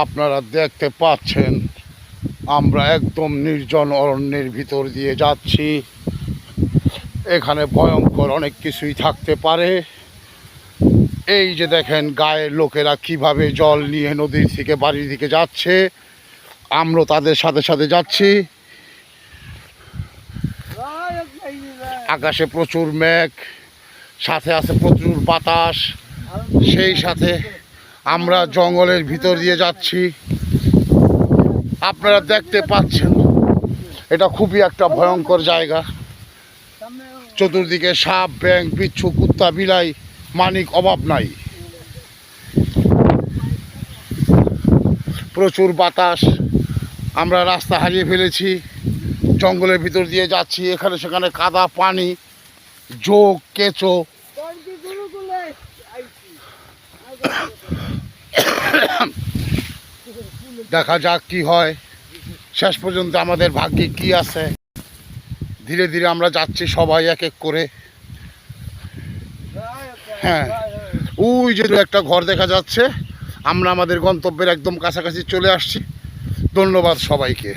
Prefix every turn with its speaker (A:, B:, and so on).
A: আপনারা দেখতে পাচ্ছেন আমরা একদম নির্জন অরণ্যের ভিতর দিয়ে যাচ্ছি। এখানে ভয়ঙ্কর অনেক কিছুই থাকতে পারে। এই যে দেখেন গায়ের লোকেরা কিভাবে জল নিয়ে নদীর থেকে বাড়ির দিকে যাচ্ছে, আমরা তাদের সাথে সাথে যাচ্ছি। আকাশে প্রচুর মেঘ, সাথে আছে প্রচুর বাতাস, সেই সাথে আমরা জঙ্গলের ভিতর দিয়ে যাচ্ছি। আপনারা দেখতে পাচ্ছেন এটা খুবই একটা ভয়ঙ্কর জায়গা। চতুর্দিকে সাপ, ব্যাঙ, বিচ্ছু, কুত্তা, বিলাই, মানিক অভাব নাই। প্রচুর বাতাস, আমরা রাস্তা হারিয়ে ফেলেছি, জঙ্গলের ভিতর দিয়ে যাচ্ছি। এখানে সেখানে কাদা, পানি, জোক, কেঁচো। দেখা যাক কি হয়, শেষ পর্যন্ত আমাদের ভাগ্যে কি আছে। ধীরে ধীরে আমরা যাচ্ছি সবাই এক এক করে। হ্যাঁ, ওই যে একটা ঘর দেখা যাচ্ছে। আমরা আমাদের গন্তব্যের একদম কাছাকাছি চলে আসছি। ধন্যবাদ সবাইকে।